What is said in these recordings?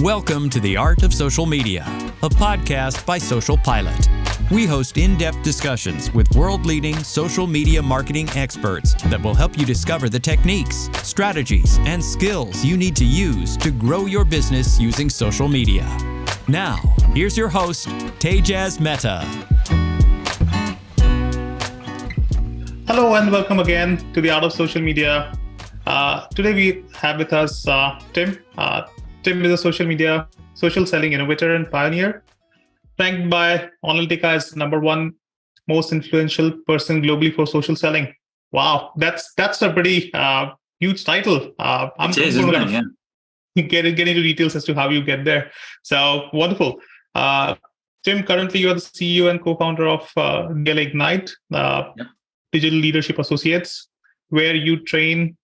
Welcome to The Art of Social Media, a podcast by SocialPilot. We host in-depth discussions with world-leading social media marketing experts that will help you discover the techniques, strategies, and skills you need to use to grow your business using social media. Now, here's your host, Tejas Mehta. Hello and welcome again to The Art of Social Media. Today we have with us Tim. Tim is a social selling innovator and pioneer, ranked by Analytica as #1 most influential person globally for social selling. Wow, that's a pretty huge title. I'm going to get into details as to how you get there. So wonderful. Tim, currently you are the CEO and co-founder of DLA Ignite, Digital Leadership Associates, where you train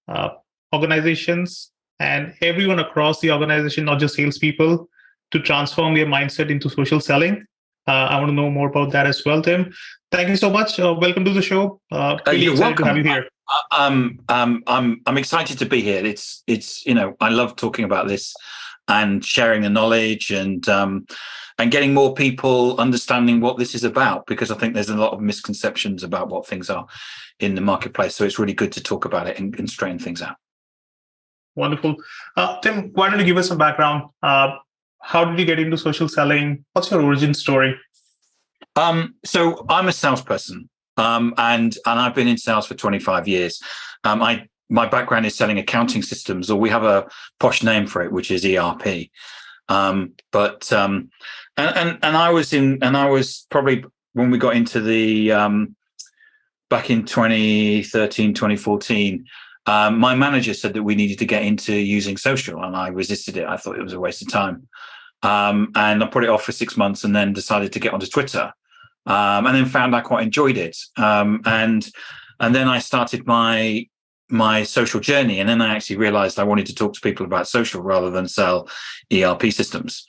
organizations and everyone across the organization, not just salespeople, to transform their mindset into social selling. I want to know more about that as well, Tim. Thank you so much. Welcome to the show. Really excited to have you here. I'm excited to be here. It's I love talking about this and sharing the knowledge and getting more people understanding what this is about, because I think there's a lot of misconceptions about what things are in the marketplace. So it's really good to talk about it and straighten things out. Wonderful. Tim, why don't you give us some background? How did you get into social selling? What's your origin story? So I'm a salesperson, and I've been in sales for 25 years. My background is selling accounting systems, or we have a posh name for it, which is ERP. I was probably, when we got into the back in 2013, 2014. My manager said that we needed to get into using social, and I resisted it. I thought it was a waste of time. And I put it off for 6 months and then decided to get onto Twitter, and then found I quite enjoyed it. And then I started my social journey. And then I actually realized I wanted to talk to people about social rather than sell ERP systems.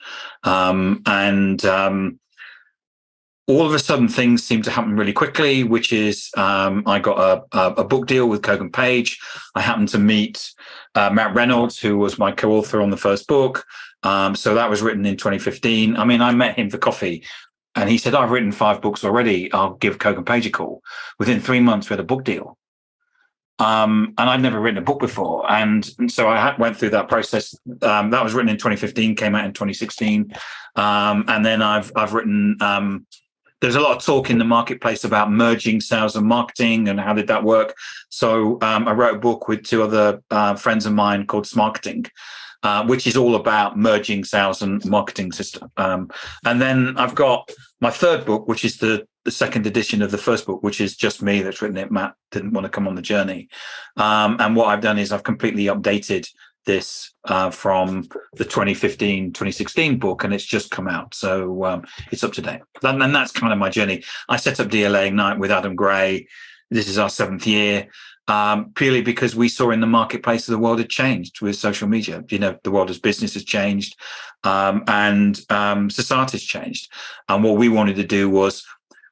All of a sudden, things seemed to happen really quickly, which is I got a book deal with Kogan Page. I happened to meet Matt Reynolds, who was my co-author on the first book. So that was written in 2015. I mean, I met him for coffee, and he said, "I've written 5 books already. I'll give Kogan Page a call." Within 3 months, we had a book deal. And I'd never written a book before. And so I went through that process. That was written in 2015, came out in 2016. And then I've written... There's a lot of talk in the marketplace about merging sales and marketing and how did that work. So I wrote a book with 2 other friends of mine called Smarketing, which is all about merging sales and marketing system. And then I've got my 3rd book, which is the 2nd edition of the first book, which is just me that's written it. Matt didn't want to come on the journey. And what I've done is I've completely updated this from the 2015, 2016 book, and it's just come out. So it's up to date. And that's kind of my journey. I set up DLA Ignite with Adam Gray. This is our 7th year, purely because we saw in the marketplace that the world had changed with social media. You know, the world as business has changed, and society's changed. And what we wanted to do was,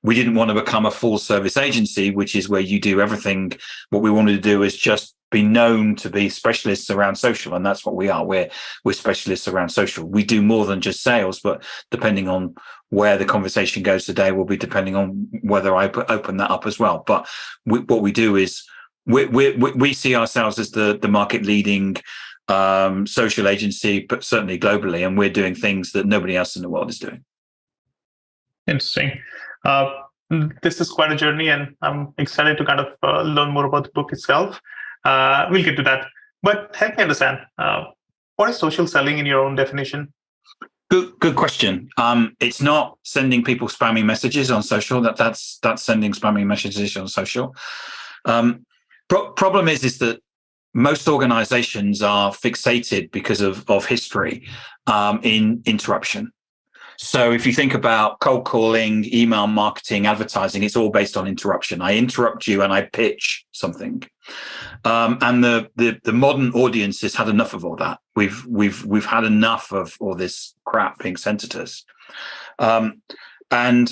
we didn't want to become a full service agency, which is where you do everything. What we wanted to do is just be known to be specialists around social, and that's what we are. We're specialists around social. We do more than just sales, but depending on where the conversation goes today will be depending on whether I open that up as well. But what we do is we see ourselves as the market leading social agency, but certainly globally, and we're doing things that nobody else in the world is doing. Interesting. This is quite a journey, and I'm excited to kind of learn more about the book itself. We'll get to that. But help me understand, what is social selling in your own definition? Good question. It's not sending people spammy messages on social. That's sending spammy messages on social. Problem is that most organizations are fixated because of history in interruption. So if you think about cold calling, email marketing, advertising, it's all based on interruption. I interrupt you and I pitch something. And the modern audience has had enough of all that. We've had enough of all this crap being sent at us. And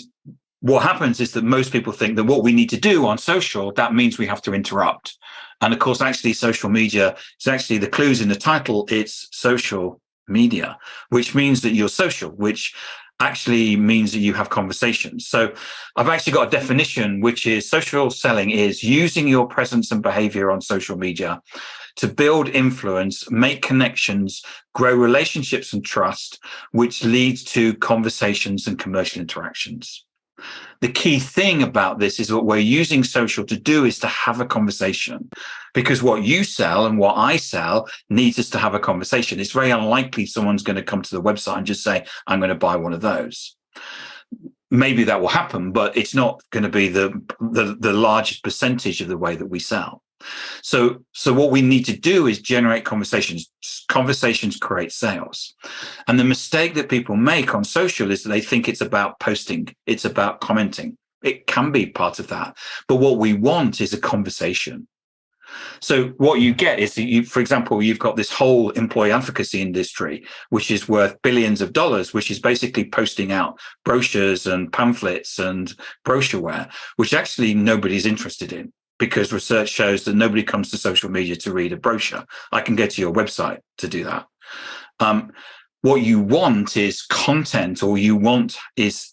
what happens is that most people think that what we need to do on social, that means we have to interrupt. And of course, actually, social media is actually the clues in the title. It's social media, which means that you're social, which actually means that you have conversations. So I've actually got a definition, which is social selling is using your presence and behavior on social media to build influence, make connections, grow relationships and trust, which leads to conversations and commercial interactions. The key thing about this is what we're using social to do is to have a conversation, because what you sell and what I sell needs us to have a conversation. It's very unlikely someone's going to come to the website and just say, I'm going to buy one of those. Maybe that will happen, but it's not going to be the largest percentage of the way that we sell. So what we need to do is generate conversations. Conversations create sales. And the mistake that people make on social is that they think it's about posting. It's about commenting. It can be part of that. But what we want is a conversation. So what you get is, for example, you've got this whole employee advocacy industry, which is worth billions of dollars, which is basically posting out brochures and pamphlets and brochureware, which actually nobody's interested in, because research shows that nobody comes to social media to read a brochure. I can go to your website to do that. What you want is content, or you want is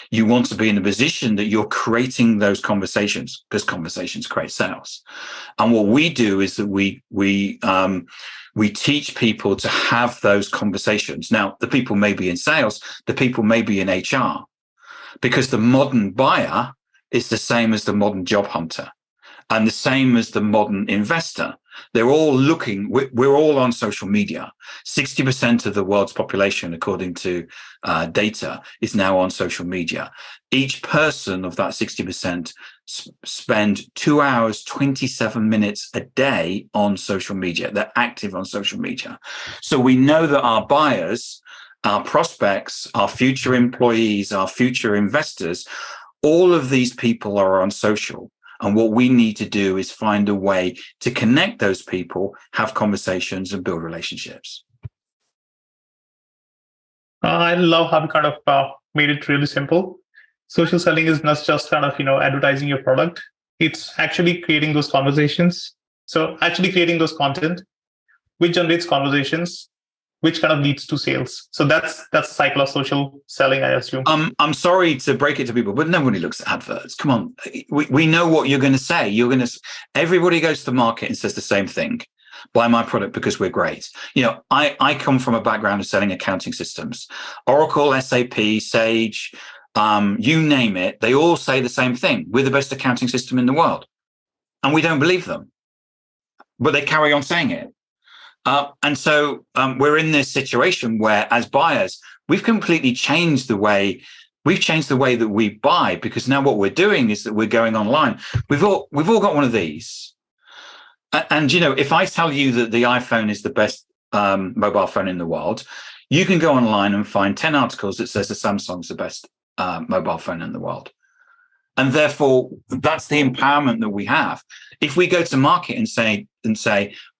you want to be in a position that you're creating those conversations, because conversations create sales. And what we do is that we teach people to have those conversations. Now, the people may be in sales, the people may be in HR, because the modern buyer is the same as the modern job hunter, and the same as the modern investor. They're all looking, we're all on social media. 60% of the world's population, according to data, is now on social media. Each person of that 60% spend 2 hours, 27 minutes a day on social media. They're active on social media. So we know that our buyers, our prospects, our future employees, our future investors, all of these people are on social. And what we need to do is find a way to connect those people, have conversations, and build relationships. I love how you kind of made it really simple. Social selling is not just kind of, advertising your product. It's actually creating those conversations. So actually creating those content, which generates conversations, which kind of leads to sales. So that's the cycle of social selling, I assume. I'm sorry to break it to people, but nobody looks at adverts. Come on, we know what you're going to say. Everybody goes to the market and says the same thing: buy my product because we're great. I come from a background of selling accounting systems, Oracle, SAP, Sage, you name it. They all say the same thing: we're the best accounting system in the world, and we don't believe them, but they carry on saying it. And so we're in this situation where, as buyers, we've completely changed the way that we buy, because now what we're doing is that we're going online. We've all got one of these. And if I tell you that the iPhone is the best mobile phone in the world, you can go online and find 10 articles that says the Samsung's the best mobile phone in the world. And therefore, that's the empowerment that we have. If we go to market and say,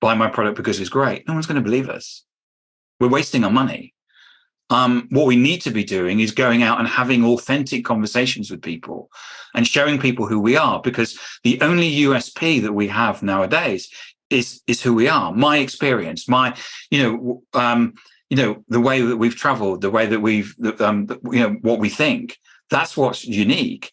buy my product because it's great, no one's going to believe us. We're wasting our money. What we need to be doing is going out and having authentic conversations with people and showing people who we are, because the only USP that we have nowadays is who we are. My experience, the way that we've traveled, the way that what we think, that's what's unique.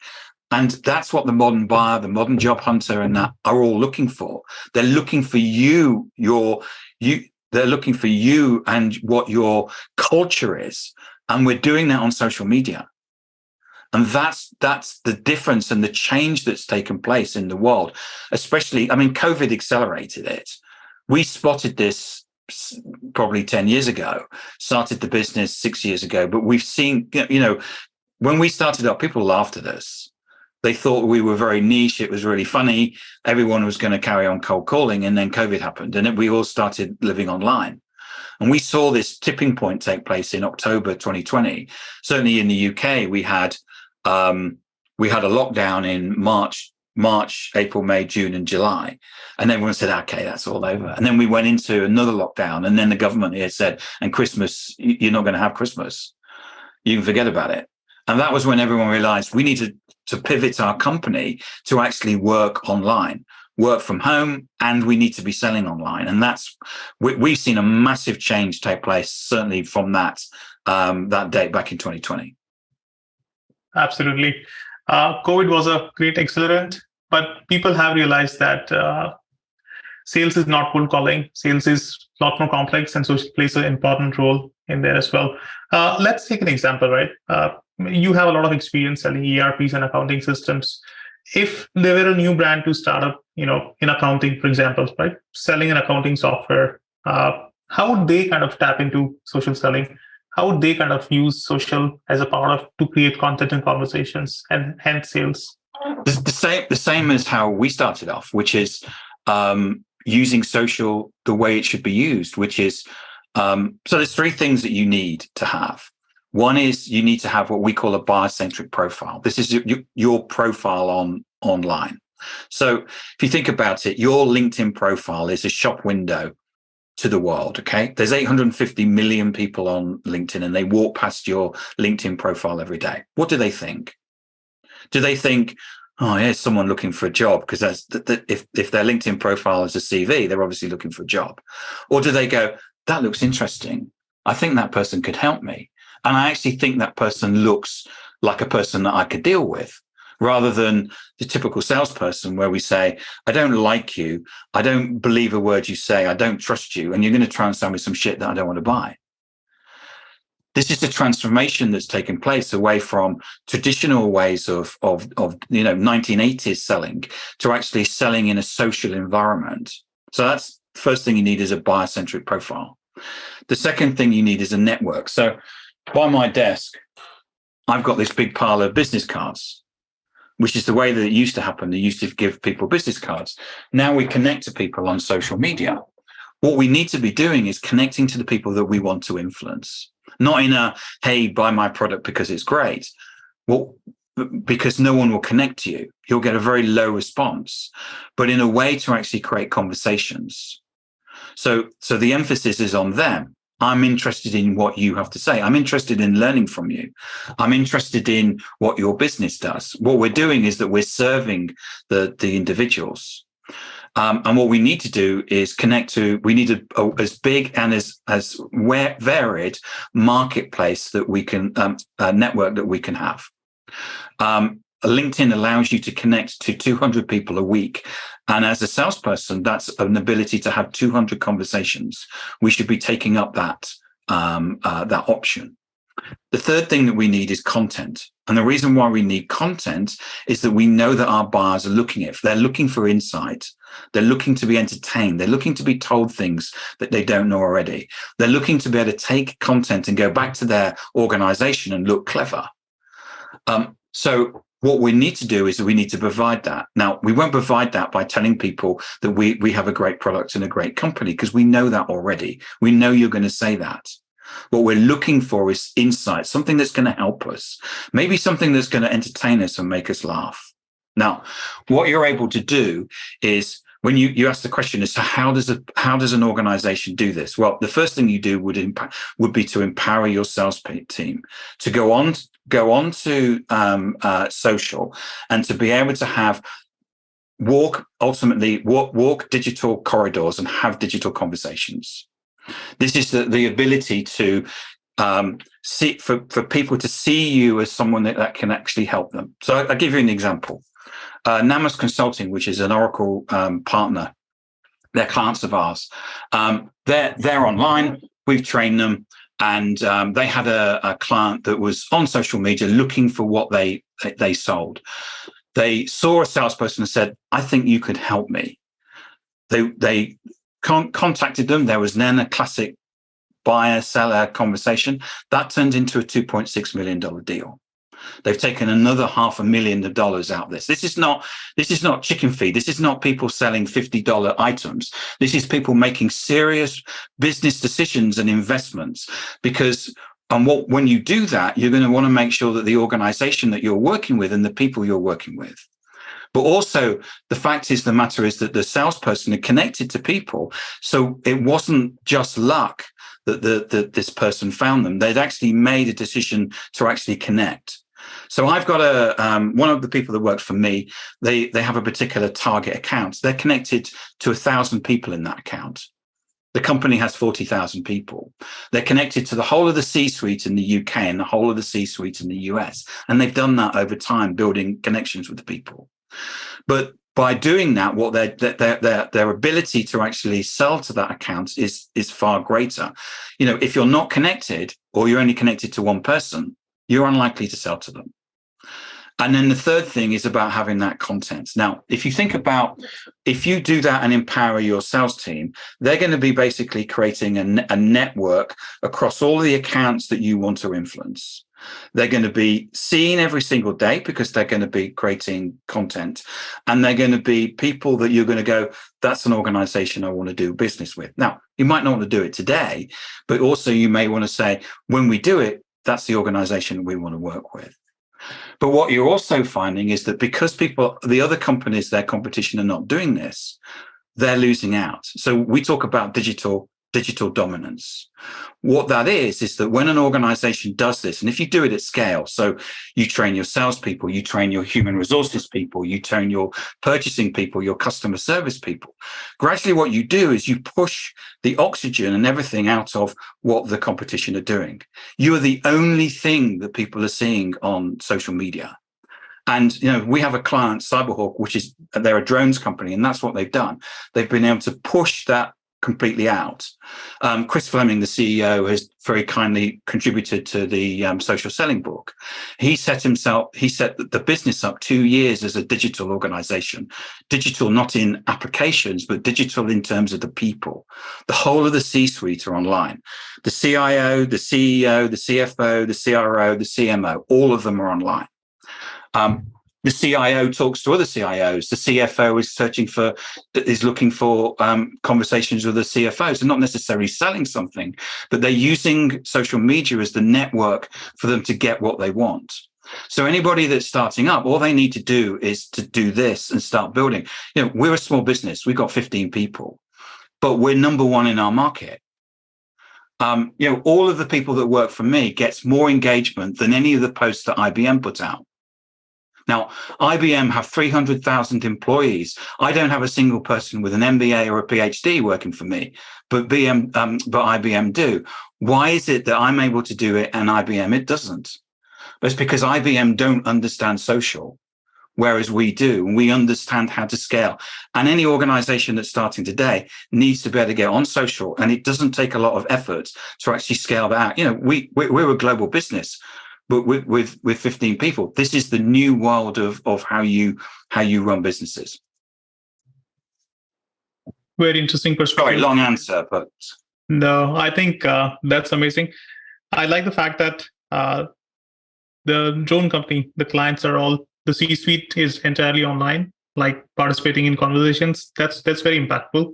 And that's what the modern buyer, the modern job hunter, and that are all looking for. They're looking for you. They're looking for you and what your culture is. And we're doing that on social media. And that's the difference and the change that's taken place in the world. Especially, COVID accelerated it. We spotted this probably 10 years ago, started the business 6 years ago. But we've seen, when we started up, people laughed at us. They thought we were very niche. It was really funny. Everyone was going to carry on cold calling. And then COVID happened and we all started living online. And we saw this tipping point take place in October 2020. Certainly in the UK, we had a lockdown in March, April, May, June, and July. And everyone said, okay, that's all over. And then we went into another lockdown. And then the government here said, and Christmas, you're not going to have Christmas. You can forget about it. And that was when everyone realized we need to pivot our company to actually work online. work from home, and we need to be selling online. And we've seen a massive change take place, certainly from that date back in 2020. Absolutely. COVID was a great accelerant, but people have realized that sales is not cold calling. Sales is a lot more complex, and social plays an important role in there as well. Let's take an example, right? You have a lot of experience selling ERPs and accounting systems. If there were a new brand to start up, in accounting, for example, right, selling an accounting software, how would they kind of tap into social selling? How would they kind of use social as a part to create content and conversations and hence sales? The same as how we started off, which is using social the way it should be used, which is so there's three things that you need to have. One is you need to have what we call a buyer-centric profile. This is your profile online. So if you think about it, your LinkedIn profile is a shop window to the world, okay? There's 850 million people on LinkedIn, and they walk past your LinkedIn profile every day. What do they think? Do they think, oh, here's someone looking for a job? Because if their LinkedIn profile is a CV, they're obviously looking for a job. Or do they go, that looks interesting. I think that person could help me. And I actually think that person looks like a person that I could deal with, rather than the typical salesperson where we say, I don't like you. I don't believe a word you say. I don't trust you. And you're going to try and sell me some shit that I don't want to buy. This is the transformation that's taken place away from traditional ways of 1980s selling to actually selling in a social environment. So that's the first thing you need is a buyer-centric profile. The second thing you need is a network. So by my desk, I've got this big pile of business cards, which is the way that it used to happen. They used to give people business cards. Now we connect to people on social media. What we need to be doing is connecting to the people that we want to influence. Not in a, hey, buy my product because it's great. Well, because no one will connect to you. You'll get a very low response, but in a way to actually create conversations. So the emphasis is on them. I'm interested in what you have to say. I'm interested in learning from you. I'm interested in what your business does. What we're doing is that we're serving the individuals. And what we need to do is we need as big and as varied marketplace that we can, network that we can have. LinkedIn allows you to connect to 200 people a week. And as a salesperson, that's an ability to have 200 conversations. We should be taking up that option. The third thing that we need is content. And the reason why we need content is that we know that our buyers are looking at it. They're looking for insight. They're looking to be entertained. They're looking to be told things that they don't know already. They're looking to be able to take content and go back to their organization and look clever. So what we need to do is we need to provide that. Now, we won't provide that by telling people that we have a great product and a great company, because we know that already. We know you're going to say that. What we're looking for is insight, something that's going to help us, maybe something that's going to entertain us and make us laugh. Now, what you're able to do is, when you ask the question as to how does an organization do this? Well, the first thing you do would be to empower your sales team to go on to social, and to be able to walk digital corridors and have digital conversations. This is the ability to see for people to see you as someone that can actually help them. So I'll give you an example. Namas Consulting, which is an Oracle partner, they're clients of ours. They're online. We've trained them, and they had a client that was on social media looking for what they sold. They saw a salesperson and said, "I think you could help me." They contacted them. There was then a classic buyer-seller conversation that turned into a $2.6 million deal. They've taken another $500,000 out of this. This is not chicken feed. This is not people selling $50 items. This is people making serious business decisions and investments. When you do that, you're going to want to make sure that the organization that you're working with and the people you're working with. But also, the fact is, the matter is that the salesperson had connected to people. So it wasn't just luck that this person found them. They'd actually made a decision to actually connect. So I've got one of the people that works for me, they have a particular target account. They're connected to 1,000 people in that account. The company has 40,000 people. They're connected to the whole of the C-suite in the UK and the whole of the C-suite in the US. And they've done that over time, building connections with the people. But by doing that, what their ability to actually sell to that account is far greater. If you're not connected or you're only connected to one person, you're unlikely to sell to them. And then the third thing is about having that content. Now, if you think about, if you do that and empower your sales team, they're going to be basically creating a network across all the accounts that you want to influence. They're going to be seen every single day because they're going to be creating content. And they're going to be people that you're going to go, that's an organization I want to do business with. Now, you might not want to do it today, but also you may want to say, when we do it, that's the organization we want to work with. But what you're also finding is that because the other companies, their competition are not doing this, they're losing out. So we talk about digital dominance. What that is that when an organization does this, and if you do it at scale, so you train your salespeople, you train your human resources people, you train your purchasing people, your customer service people, gradually what you do is you push the oxygen and everything out of what the competition are doing. You are the only thing that people are seeing on social media. And, we have a client, Cyberhawk, they're a drones company, and that's what they've done. They've been able to push that completely out. Chris Fleming, the CEO, has very kindly contributed to the social selling book. He set the business up 2 years as a digital organization, digital not in applications, but digital in terms of the people. The whole of the C-suite are online. The CIO, the CEO, the CFO, the CRO, the CMO, all of them are online. The CIO talks to other CIOs. The CFO is looking for conversations with the CFOs. They're not necessarily selling something, but they're using social media as the network for them to get what they want. So anybody that's starting up, all they need to do is to do this and start building. We're a small business. We've got 15 people, but we're number one in our market. All of the people that work for me gets more engagement than any of the posts that IBM put out. Now, IBM have 300,000 employees. I don't have a single person with an MBA or a PhD working for me, but IBM do. Why is it that I'm able to do it and IBM it doesn't? It's because IBM don't understand social, whereas we do, and we understand how to scale. And any organization that's starting today needs to be able to get on social, and it doesn't take a lot of effort to actually scale that out. We're a global business. But with 15 people, this is the new world of how you run businesses. Very interesting perspective. Sorry, long answer, but no, I think that's amazing. I like the fact that the drone company, the clients are all, the C-suite is entirely online, like participating in conversations. That's very impactful.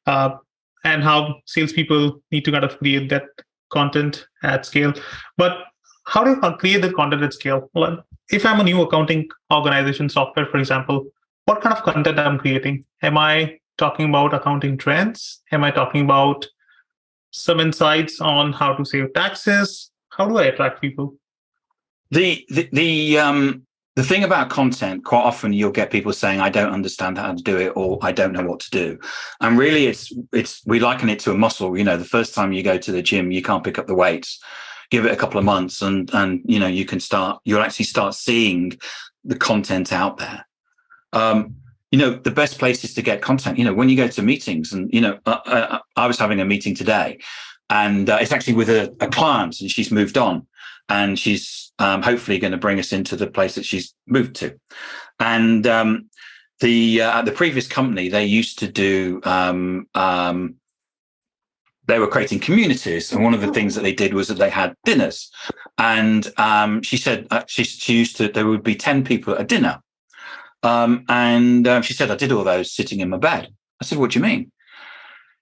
And how salespeople need to kind of create that content at scale. But how do you create the content at scale? Well, if I'm a new accounting organization software, for example, what kind of content I'm creating? Am I talking about accounting trends? Am I talking about some insights on how to save taxes? How do I attract people? The thing about content, quite often you'll get people saying, I don't understand how to do it, or I don't know what to do. And really we liken it to a muscle. The first time you go to the gym, you can't pick up the weights. Give it a couple of months and you'll actually start seeing the content out there. The best places to get content, when you go to meetings, and, I was having a meeting today, and it's actually with a client, and she's moved on, and she's hopefully going to bring us into the place that she's moved to. And the previous company, they used to do, they were creating communities, and one of the things that they did was that they had dinners. And she said there would be 10 people at a dinner. And she said, I did all those sitting in my bed. I said, what do you mean?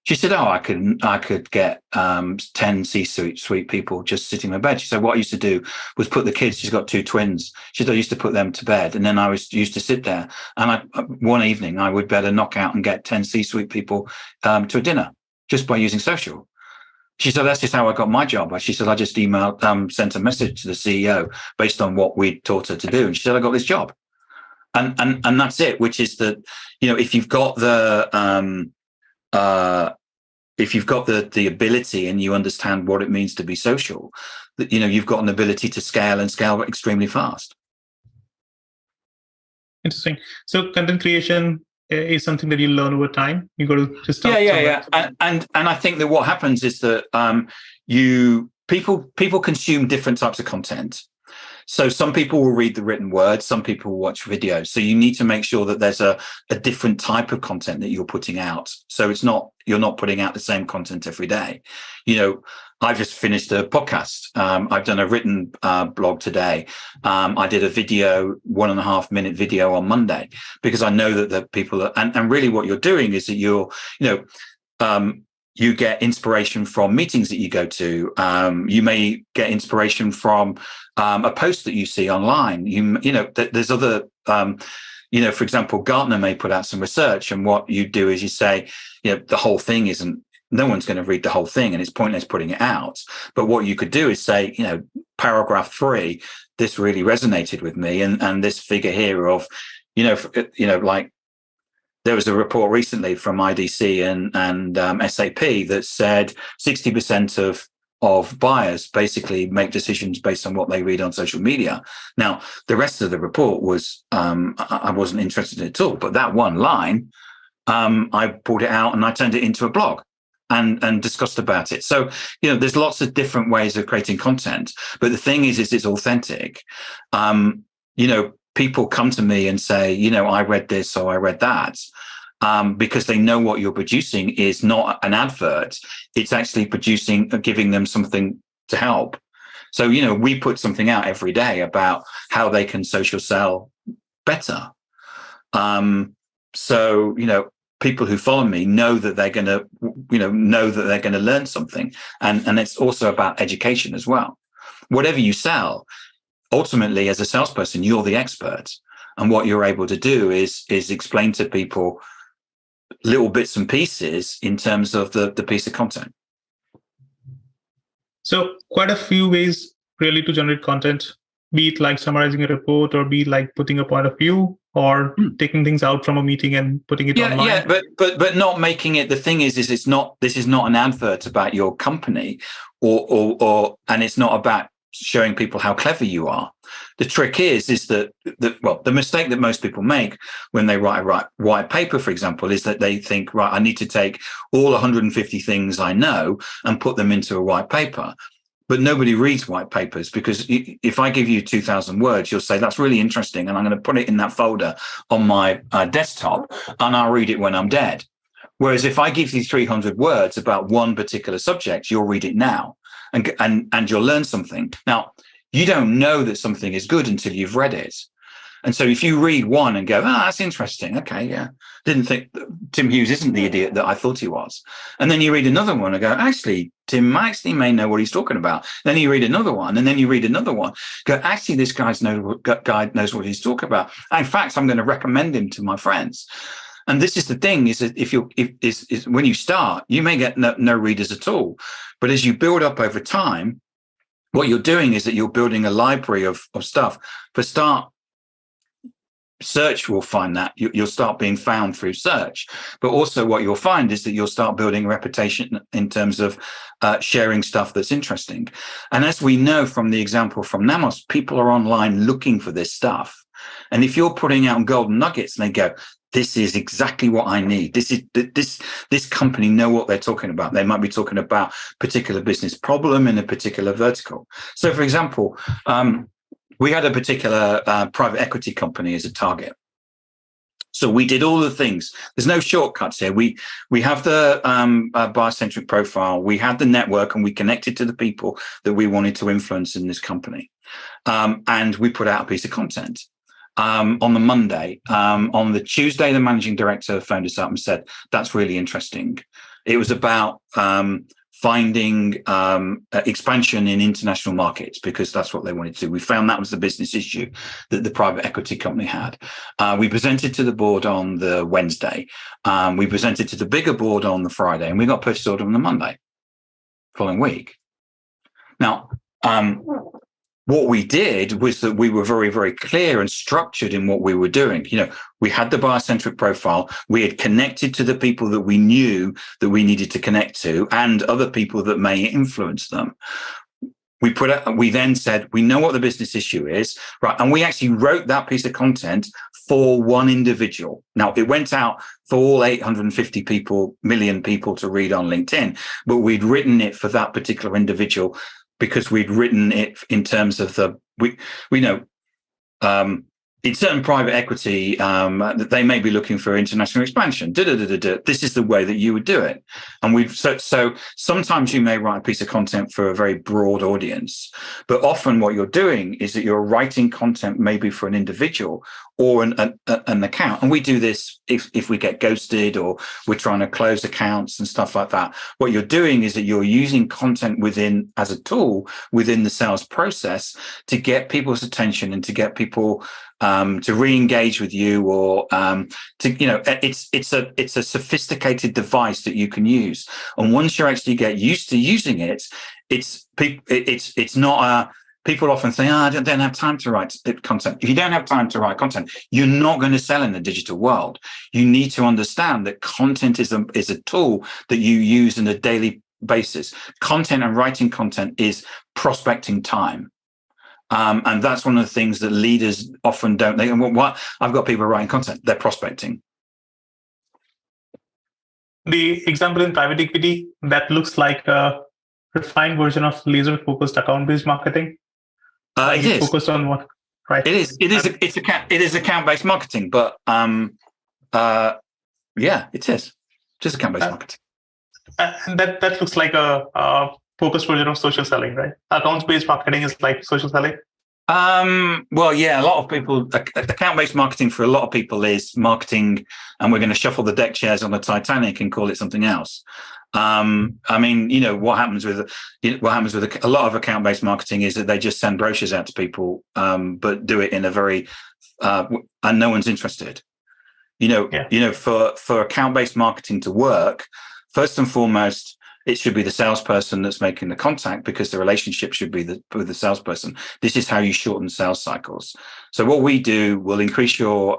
She said, I could get 10 C-suite people just sitting in my bed. She said, what I used to do was put the kids, she's got 2 twins. She said, I used to put them to bed, and then I used to sit there. And one evening I would better knock out and get 10 C-suite people to a dinner, just by using social. She said, that's just how I got my job. She said, I just emailed, sent a message to the CEO based on what we taught her to do. And she said, I got this job. And that's it, which is that, if you've got the ability and you understand what it means to be social, that, you've got an ability to scale extremely fast. Interesting. So content creation is something that you learn over time. You got to just start. Yeah. And I think that what happens is that people consume different types of content. So some people will read the written word, some people will watch videos. So you need to make sure that there's a different type of content that you're putting out. So you're not putting out the same content every day. I've just finished a podcast. I've done a written blog today. I did a video, 1.5 minute video on Monday, because I know that the people are, and really what you're doing is that you get inspiration from meetings that you go to. You may get inspiration from a post that you see online. There's other, for example, Gartner may put out some research, and what you do is you say, the whole thing no one's going to read the whole thing and it's pointless putting it out. But what you could do is say, paragraph 3, this really resonated with me. And this figure here of, like, there was a report recently from IDC and SAP that said 60% of buyers basically make decisions based on what they read on social media. Now, the rest of the report was, I wasn't interested in it at all, but that one line, I pulled it out and I turned it into a blog and discussed about it. So, there's lots of different ways of creating content, but the thing is it's authentic. People come to me and say, I read this or I read that, because they know what you're producing is not an advert. It's actually giving them something to help. So, we put something out every day about how they can social sell better. So, people who follow me know that they're going to, learn something. And it's also about education as well. Whatever you sell, ultimately, as a salesperson, you're the expert. And what you're able to do is explain to people little bits and pieces in terms of the piece of content. So quite a few ways really to generate content, be it like summarizing a report, or be it like putting a point of view, or taking things out from a meeting and putting it online. Yeah, but not making it. The thing is this is not an advert about your company, or and it's not about showing people how clever you are. The trick is that the mistake that most people make when they write a white paper, for example, is that they think, right, I need to take all 150 things I know and put them into a white paper. But nobody reads white papers, because if I give you 2,000 words, you'll say, that's really interesting, and I'm going to put it in that folder on my desktop, and I'll read it when I'm dead. Whereas if I give you 300 words about one particular subject, you'll read it now, and you'll learn something. Now, you don't know that something is good until you've read it. And so if you read one and go, that's interesting. Okay, yeah. Didn't think Tim Hughes isn't the idiot that I thought he was. And then you read another one and go, actually, Tim actually may know what he's talking about. Then you read another one, and then you read another one. Go, actually, this guy knows what he's talking about. In fact, I'm going to recommend him to my friends. And this is the thing: is that when you start, you may get no readers at all. But as you build up over time, what you're doing is that you're building a library of stuff. For start, search will find that you'll start being found through search, but also what you'll find is that you'll start building a reputation in terms of sharing stuff that's interesting. And as we know from the example from Namos, people are online looking for this stuff. And if you're putting out golden nuggets and they go, this is exactly what I need, this company know what they're talking about. They might be talking about a particular business problem in a particular vertical. So for example, we had a particular private equity company as a target. So we did all the things. There's no shortcuts here. We have the buyer-centric profile. We had the network, and we connected to the people that we wanted to influence in this company. And we put out a piece of content on the Monday. On the Tuesday, the managing director phoned us up and said, that's really interesting. It was about finding expansion in international markets, because that's what they wanted to do. We found that was the business issue that the private equity company had. We presented to the board on the Wednesday. We presented to the bigger board on the Friday, and we got purchase order on the Monday. following week. Now, what we did was that we were very, very clear and structured in what we were doing. We had the buyer-centric profile. We had connected to the people that we knew that we needed to connect to and other people that may influence them. We then said, we know what the business issue is, right? And we actually wrote that piece of content for one individual. Now, it went out for all 850 million people to read on LinkedIn, but we'd written it for that particular individual because we'd written it in terms of we know in certain private equity that they may be looking for international expansion. This is the way that you would do it. And so sometimes you may write a piece of content for a very broad audience, but often what you're doing is that you're writing content maybe for an individual or an account. And we do this if we get ghosted or we're trying to close accounts and stuff like that. What you're doing is that you're using content as a tool within the sales process to get people's attention and to get people to re-engage with you, or it's a sophisticated device that you can use. And once you actually get used to using it, it's not people often say, I don't have time to write content. If you don't have time to write content, you're not going to sell in the digital world. You need to understand that content is a tool that you use on a daily basis. Content and writing content is prospecting time. And that's one of the things that leaders often don't. I've got people writing content, they're prospecting. The example in private equity, that looks like a refined version of laser-focused account-based marketing. It is focused on what, right? It is account-based marketing, but it is just account-based marketing. And that looks like a focused version of social selling, right? Accounts-based marketing is like social selling. Well, yeah, a lot of people, account-based marketing for a lot of people is marketing, and we're going to shuffle the deck chairs on the Titanic and call it something else. What happens with a lot of account-based marketing is that they just send brochures out to people, but do it in a very and no one's interested. For account-based marketing to work, first and foremost, it should be the salesperson that's making the contact, because the relationship should be with the salesperson. This is how you shorten sales cycles. So what we do will increase your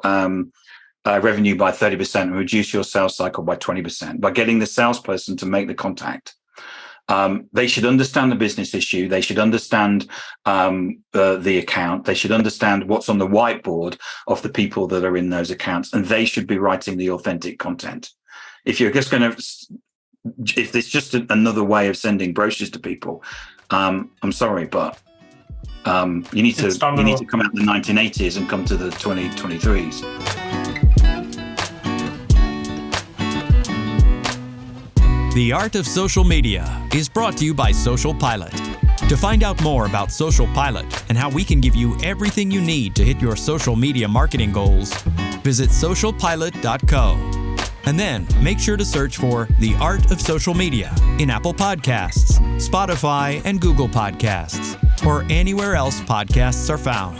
revenue by 30% and reduce your sales cycle by 20% by getting the salesperson to make the contact. They should understand the business issue. They should understand the account. They should understand what's on the whiteboard of the people that are in those accounts, and they should be writing the authentic content. If it's just another way of sending brochures to people, I'm sorry, but you need to come out of the 1980s and come to the 2023s. The Art of Social Media is brought to you by SocialPilot. To find out more about SocialPilot and how we can give you everything you need to hit your social media marketing goals, visit socialpilot.co. And then make sure to search for The Art of Social Media in Apple Podcasts, Spotify, and Google Podcasts, or anywhere else podcasts are found.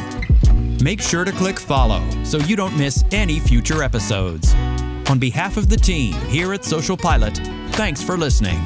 Make sure to click follow so you don't miss any future episodes. On behalf of the team here at SocialPilot, thanks for listening.